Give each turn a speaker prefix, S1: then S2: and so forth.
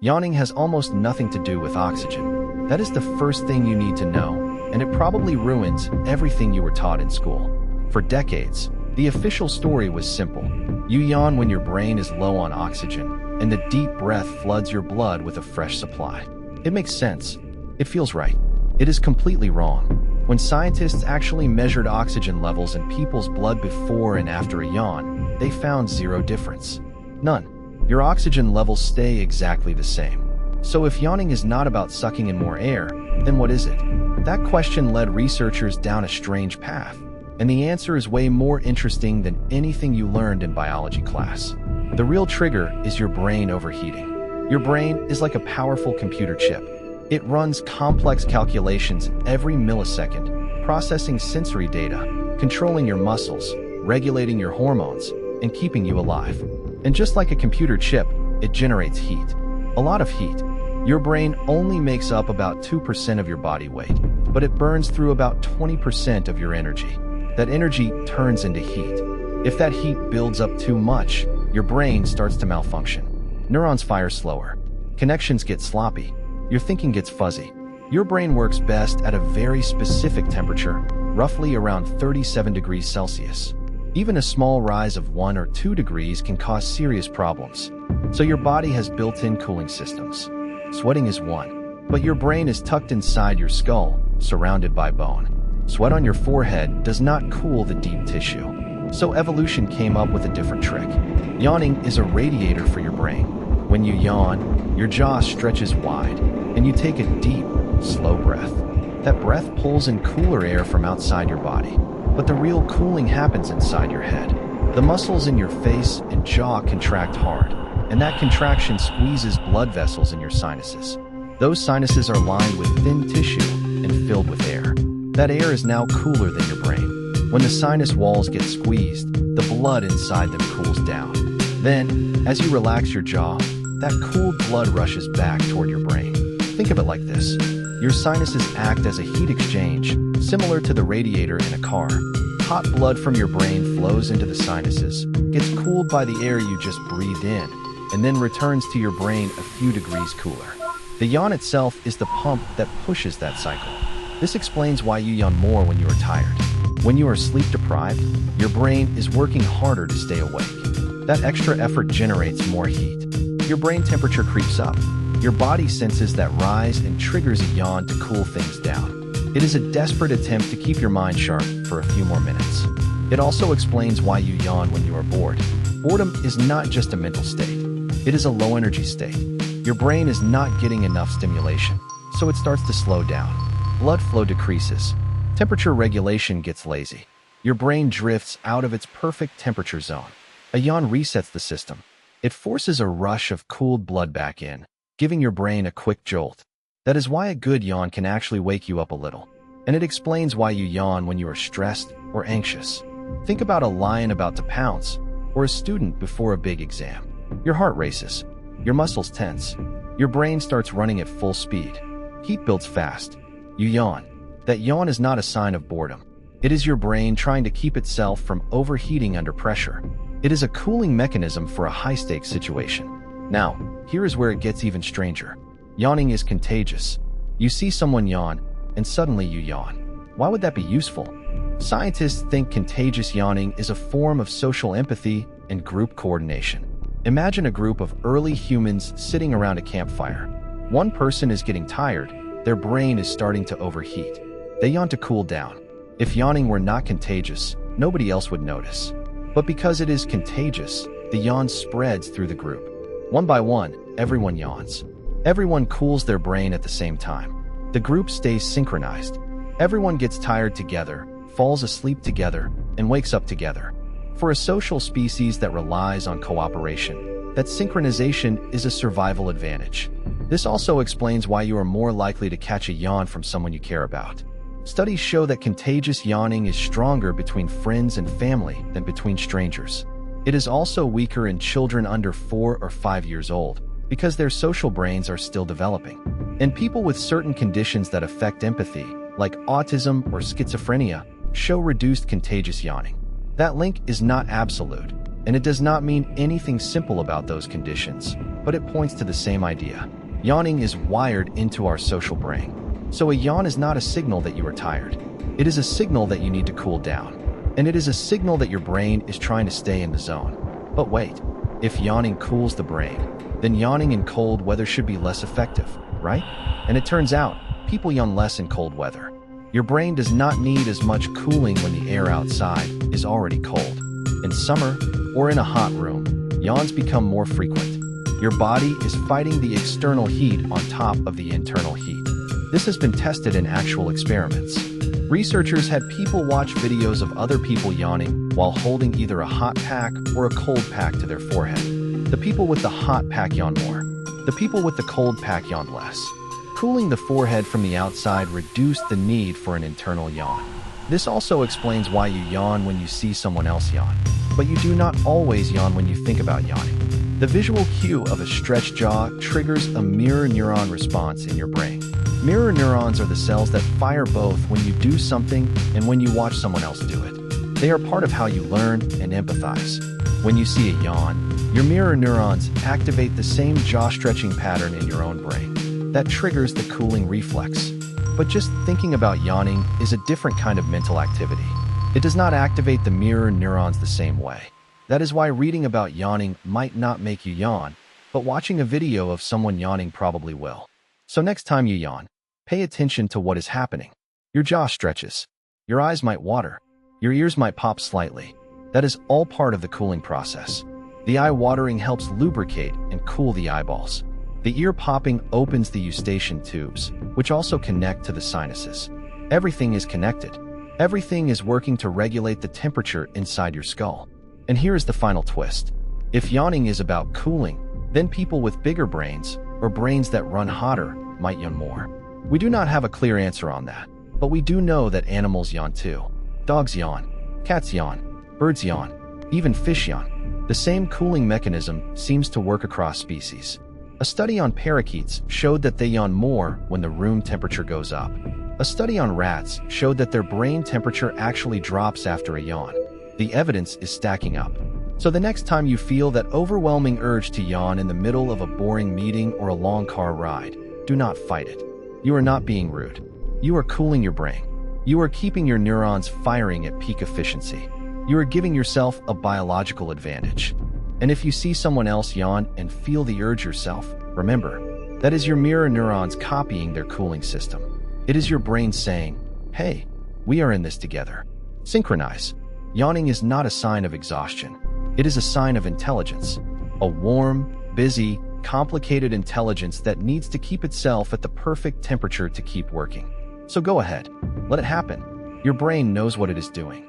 S1: Yawning has almost nothing to do with oxygen. That is the first thing you need to know, and it probably ruins everything you were taught in school. For decades, the official story was simple. You yawn when your brain is low on oxygen, and the deep breath floods your blood with a fresh supply. It makes sense. It feels right. It is completely wrong. When scientists actually measured oxygen levels in people's blood before and after a yawn, they found zero difference. None. Your oxygen levels stay exactly the same. So if yawning is not about sucking in more air, then what is it? That question led researchers down a strange path. And the answer is way more interesting than anything you learned in biology class. The real trigger is your brain overheating. Your brain is like a powerful computer chip. It runs complex calculations every millisecond, processing sensory data, controlling your muscles, regulating your hormones, and keeping you alive. And just like a computer chip, it generates heat. A lot of heat. Your brain only makes up about 2% of your body weight, but it burns through about 20% of your energy. That energy turns into heat. If that heat builds up too much, your brain starts to malfunction. Neurons fire slower. Connections get sloppy. Your thinking gets fuzzy. Your brain works best at a very specific temperature, roughly around 37 degrees Celsius. Even a small rise of 1 or 2 degrees can cause serious problems. So your body has built-in cooling systems. Sweating is one, but your brain is tucked inside your skull, surrounded by bone. Sweat on your forehead does not cool the deep tissue. So evolution came up with a different trick. Yawning is a radiator for your brain. When you yawn, your jaw stretches wide, and you take a deep, slow breath. That breath pulls in cooler air from outside your body. But the real cooling happens inside your head. The muscles in your face and jaw contract hard, and that contraction squeezes blood vessels in your sinuses. Those sinuses are lined with thin tissue and filled with air. That air is now cooler than your brain. When the sinus walls get squeezed, the blood inside them cools down. Then, as you relax your jaw, that cooled blood rushes back toward your brain. Think of it like this. Your sinuses act as a heat exchange, similar to the radiator in a car. Hot blood from your brain flows into the sinuses, gets cooled by the air you just breathed in, and then returns to your brain a few degrees cooler. The yawn itself is the pump that pushes that cycle. This explains why you yawn more when you are tired. When you are sleep-deprived, your brain is working harder to stay awake. That extra effort generates more heat. Your brain temperature creeps up. Your body senses that rise and triggers a yawn to cool things down. It is a desperate attempt to keep your mind sharp for a few more minutes. It also explains why you yawn when you are bored. Boredom is not just a mental state. It is a low-energy state. Your brain is not getting enough stimulation, so it starts to slow down. Blood flow decreases. Temperature regulation gets lazy. Your brain drifts out of its perfect temperature zone. A yawn resets the system. It forces a rush of cooled blood back in, giving your brain a quick jolt. That is why a good yawn can actually wake you up a little. And it explains why you yawn when you are stressed or anxious. Think about a lion about to pounce, or a student before a big exam. Your heart races. Your muscles tense. Your brain starts running at full speed. Heat builds fast. You yawn. That yawn is not a sign of boredom. It is your brain trying to keep itself from overheating under pressure. It is a cooling mechanism for a high-stakes situation. Now, here is where it gets even stranger. Yawning is contagious. You see someone yawn, and suddenly you yawn. Why would that be useful? Scientists think contagious yawning is a form of social empathy and group coordination. Imagine a group of early humans sitting around a campfire. One person is getting tired. Their brain is starting to overheat. They yawn to cool down. If yawning were not contagious, nobody else would notice. But because it is contagious, the yawn spreads through the group. One by one, everyone yawns. Everyone cools their brain at the same time. The group stays synchronized. Everyone gets tired together, falls asleep together, and wakes up together. For a social species that relies on cooperation, that synchronization is a survival advantage. This also explains why you are more likely to catch a yawn from someone you care about. Studies show that contagious yawning is stronger between friends and family than between strangers. It is also weaker in children under 4 or 5 years old because their social brains are still developing. And people with certain conditions that affect empathy, like autism or schizophrenia, show reduced contagious yawning. That link is not absolute, and it does not mean anything simple about those conditions, but it points to the same idea. Yawning is wired into our social brain. So a yawn is not a signal that you are tired. It is a signal that you need to cool down. And it is a signal that your brain is trying to stay in the zone. But wait, if yawning cools the brain, then yawning in cold weather should be less effective, right? And it turns out, people yawn less in cold weather. Your brain does not need as much cooling when the air outside is already cold. In summer, or in a hot room, yawns become more frequent. Your body is fighting the external heat on top of the internal heat. This has been tested in actual experiments. Researchers had people watch videos of other people yawning while holding either a hot pack or a cold pack to their forehead. The people with the hot pack yawned more. The people with the cold pack yawned less. Cooling the forehead from the outside reduced the need for an internal yawn. This also explains why you yawn when you see someone else yawn. But you do not always yawn when you think about yawning. The visual cue of a stretched jaw triggers a mirror neuron response in your brain. Mirror neurons are the cells that fire both when you do something and when you watch someone else do it. They are part of how you learn and empathize. When you see a yawn, your mirror neurons activate the same jaw-stretching pattern in your own brain. That triggers the cooling reflex. But just thinking about yawning is a different kind of mental activity. It does not activate the mirror neurons the same way. That is why reading about yawning might not make you yawn, but watching a video of someone yawning probably will. So next time you yawn, pay attention to what is happening. Your jaw stretches. Your eyes might water. Your ears might pop slightly. That is all part of the cooling process. The eye watering helps lubricate and cool the eyeballs. The ear popping opens the eustachian tubes, which also connect to the sinuses. Everything is connected. Everything is working to regulate the temperature inside your skull. And here is the final twist. If yawning is about cooling, then people with bigger brains, or brains that run hotter, might yawn more. We do not have a clear answer on that, but we do know that animals yawn too. Dogs yawn, cats yawn, birds yawn, even fish yawn. The same cooling mechanism seems to work across species. A study on parakeets showed that they yawn more when the room temperature goes up. A study on rats showed that their brain temperature actually drops after a yawn. The evidence is stacking up. So the next time you feel that overwhelming urge to yawn in the middle of a boring meeting or a long car ride, do not fight it. You are not being rude. You are cooling your brain. You are keeping your neurons firing at peak efficiency. You are giving yourself a biological advantage. And if you see someone else yawn and feel the urge yourself, remember, that is your mirror neurons copying their cooling system. It is your brain saying, hey, we are in this together. Synchronize. Yawning is not a sign of exhaustion. It is a sign of intelligence. A warm, busy, complicated intelligence that needs to keep itself at the perfect temperature to keep working. So go ahead. Let it happen. Your brain knows what it is doing.